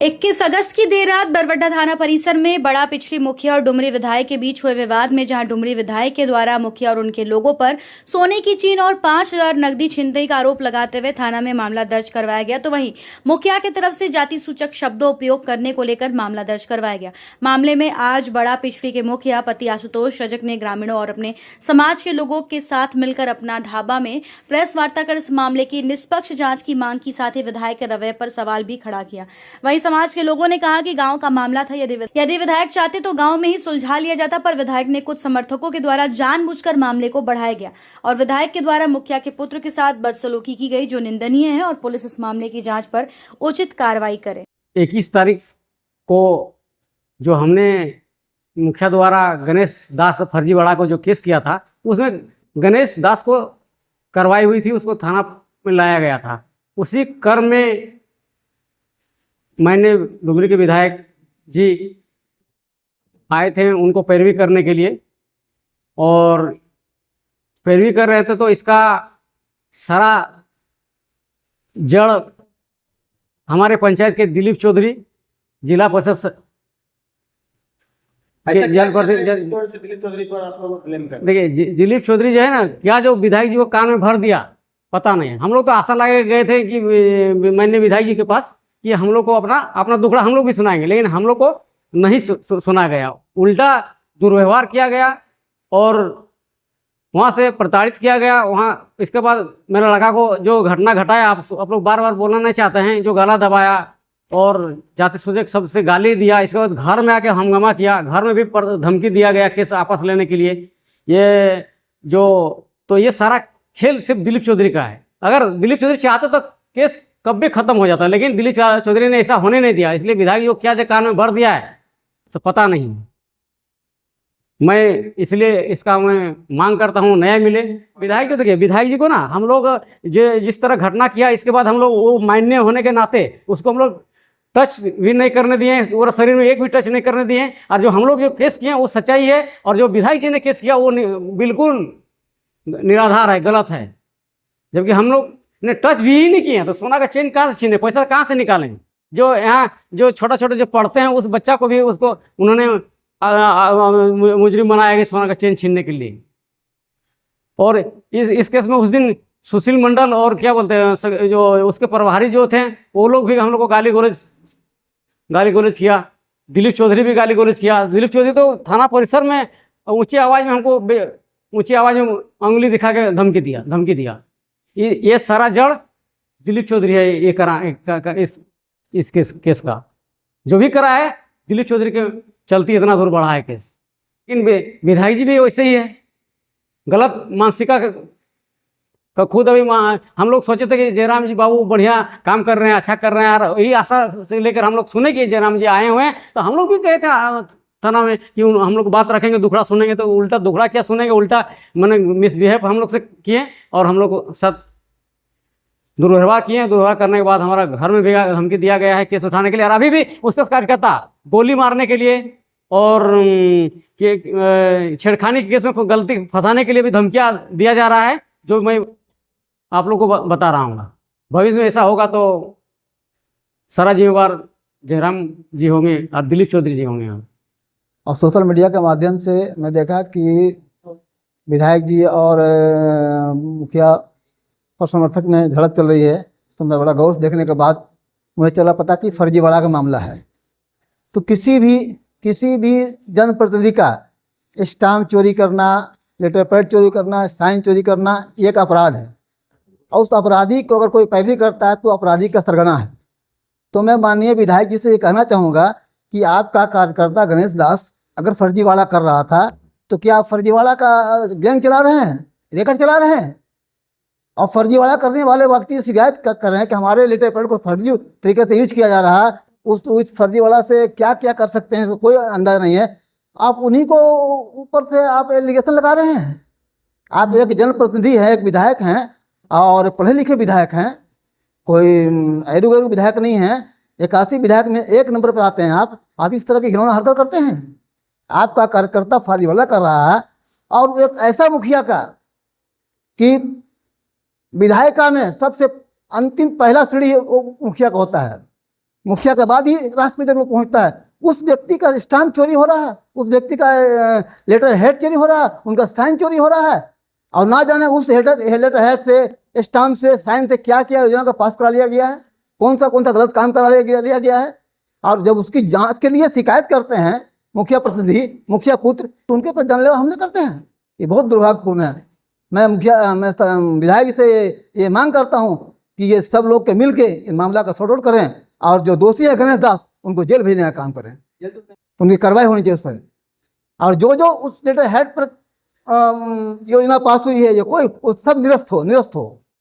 21 अगस्त की देर रात बरवड्डा थाना परिसर में बड़ा पिछड़ी मुखिया और डुमरी विधायक के बीच हुए विवाद में जहां डुमरी विधायक के द्वारा मुखिया और उनके लोगों पर सोने की चीन और 5,000 नकदी छीनने का आरोप लगाते हुए थाना में मामला दर्ज करवाया गया, तो वहीं मुखिया की तरफ से जाति सूचक शब्दों उपयोग करने को लेकर मामला दर्ज करवाया गया। मामले में आज बड़ा पिछड़ी के मुखिया पति आशुतोष रजक ने ग्रामीणों और अपने समाज के लोगों के साथ मिलकर अपना ढाबा में प्रेस वार्ता कर इस मामले की निष्पक्ष जाँच की मांग की, साथ ही विधायक के रवैये पर सवाल भी खड़ा किया। वहीं समाज के लोगों ने कहा कि गांव का मामला था, यदि विधायक चाहते तो गांव में ही सुलझा लिया जाता, पर विधायक ने कुछ समर्थकों के द्वारा जानबूझकर मामले को बढ़ाया गया और विधायक के द्वारा मुखिया के पुत्र के साथ बदसलूकी की गई, जो निंदनीय है और पुलिस इस मामले की जांच पर उचित कार्रवाई करे। 21 तारीख को जो हमने मुखिया द्वारा गणेश दास फर्जीवाड़ा को जो केस किया था, उसमें गणेश दास को कार्रवाई हुई थी, उसको थाना में लाया गया था। उसी क्रम में मैंने डुमरी के विधायक जी आए थे उनको पैरवी करने के लिए, और पैरवी कर रहे थे तो इसका सारा जड़ हमारे पंचायत के दिलीप चौधरी, जिला परिषद दिलीप चौधरी पर आप लोग क्लेम कर, देखिए दिलीप चौधरी जो है ना, क्या जो विधायक जी को कान में भर दिया पता नहीं। हम लोग तो आशा लगे गए थे कि मैंने विधायक जी के पास कि हम लोग को अपना दुखड़ा हम लोग भी सुनाएंगे, लेकिन हम लोग को नहीं सुना गया, उल्टा दुर्व्यवहार किया गया और वहाँ से प्रताड़ित किया गया। वहाँ इसके बाद मेरे लड़का को जो घटना घटाया, आप लोग बार बार बोलना नहीं चाहते हैं, जो गला दबाया और जाति सूचक सबसे गाली दिया। इसके बाद घर में आके हंगामा किया, घर में भी धमकी दिया गया केस वापस लेने के लिए। ये सारा खेल सिर्फ दिलीप चौधरी का है। अगर दिलीप चौधरी चाहते तो केस कब भी खत्म हो जाता है, लेकिन दिलीप चौधरी ने ऐसा होने नहीं दिया, इसलिए विधायक जो क्या कान में भर दिया है तो पता नहीं। मैं इसलिए इसका मैं मांग करता हूँ न्याय मिले विधायक। देखिए विधायक जी को ना हम लोग जिस तरह घटना किया, इसके बाद हम लोग वो मान्य होने के नाते उसको हम लोग टच भी नहीं करने दिए, पूरा शरीर में एक भी टच नहीं करने दिए। और जो हम लोग जो केस किए वो सच्चाई है, और जो विधायक जी ने केस किया वो बिल्कुल निराधार है, गलत है। जबकि हम लोग ने टच भी ही नहीं किए, तो सोना का चेन कहाँ से छीने, पैसा कहाँ से निकालें? जो यहाँ जो छोटा छोटा जो पढ़ते हैं उस बच्चा को भी उसको उन्होंने मुजरिम बनाया गया सोना का चेन छीनने के लिए। और इस केस में उस दिन सुशील मंडल और क्या बोलते हैं जो उसके प्रभारी जो थे, वो लोग भी हम लोग को गाली गलौज किया। दिलीप चौधरी भी गाली गलौज किया। दिलीप चौधरी तो थाना परिसर में ऊंची आवाज़ में हमको ऊंची आवाज़ में उंगली दिखा के धमकी दिया। ये सारा जड़ दिलीप चौधरी है। ये करा इस केस का जो भी करा है दिलीप चौधरी के चलती इतना दूर बढ़ा है केस। इन विधायक जी भी वैसे ही है, गलत मानसिका का खुद अभी हम लोग सोचे थे कि जयराम जी बाबू बढ़िया काम कर रहे हैं, अच्छा कर रहे हैं, और यही आशा से लेकर हम लोग सुने कि जयराम जी आए हुए हैं, तो हम लोग भी गए थे थाना में कि हम लोग बात रखेंगे, दुखड़ा सुनेंगे। तो उल्टा दुखड़ा क्या सुनेंगे, उल्टा मैंने मिसबिहेव हम लोग से किए और हम लोग को साथ दुर्व्यवहार किए। दुर्व्यवहार करने के बाद हमारा घर में भी धमकी दिया गया है केस उठाने के लिए, और अभी भी उसका कार्यकर्ता गोली मारने के लिए और छेड़खानी के केस में गलती फंसाने के लिए भी धमकियाँ दिया जा रहा है, जो मैं आप लोग को बता रहा हूँ। भविष्य में ऐसा होगा तो सारा जिम्मेवार जयराम जी होंगे और दिलीप चौधरी जी होंगे। और सोशल मीडिया के माध्यम से मैं देखा कि विधायक जी और मुखिया और समर्थक में झड़प चल रही है, तो मैं बड़ा गौर से देखने के बाद मुझे चला पता कि फर्जीवाड़ा का मामला है। तो किसी भी जनप्रतिनिधि का स्टाम्प चोरी करना, लेटर पैड चोरी करना, साइन चोरी करना एक अपराध है, और उस अपराधी को अगर कोई पैरवी करता है तो अपराधी का सरगना है। तो मैं माननीय विधायक जी से ये कहना चाहूँगा कि आपका कार्यकर्ता गणेश दास अगर फर्जीवाड़ा कर रहा था तो क्या आप फर्जीवाड़ा का गैंग चला रहे हैं, रेकर्ड चला रहे हैं? और फर्जीवाड़ा करने वाले व्यक्ति शिकायत कर रहे हैं कि हमारे लेटर पैड को फर्जी तरीके से यूज किया जा रहा है। उस फर्जीवाड़ा से क्या क्या कर सकते हैं कोई अंदाजा नहीं है। आप उन्हीं को ऊपर से आप एलिगेशन लगा रहे हैं। आप एक जनप्रतिनिधि है, एक विधायक हैं और पढ़े लिखे विधायक हैं, कोई एरू गैरू विधायक नहीं है। 81 विधायक में 1 नंबर पर आते हैं आप इस तरह की घिनौना हरकत करते हैं। आपका कार्यकर्ता फर्जीवाड़ा कर रहा है, और एक ऐसा मुखिया का कि विधायिका में सबसे अंतिम पहला सीढ़ी वो मुखिया का होता है। मुखिया के बाद ही राष्ट्रपति तक लोग पहुंचता है। उस व्यक्ति का स्टाम्प चोरी हो रहा है, उस व्यक्ति का लेटर हेड चोरी हो रहा है, उनका साइन चोरी हो रहा है, और ना जाने उस लेटर हेड से, स्टाम्प से, साइन से क्या क्या योजना का पास करा लिया गया है, कौन सा गलत काम करा लिया गया है। और जब उसकी जांच के लिए शिकायत करते हैं मुखिया प्रतिनिधि, मुखिया पुत्र, तो उनके पर जानलेवा हमले करते हैं। ये बहुत दुर्भाग्यपूर्ण है। मैं विधायक से ये मांग करता हूँ कि ये सब लोग के मिल के इन मामला का सॉर्ट आउट करें, और जो दोषी है गणेश दास उनको जेल भेजने का काम करें, उनकी कार्रवाई होनी चाहिए उस पर। और जो उस लेटर हेड पर योजना पास हुई है, ये कोई सब निरस्त हो।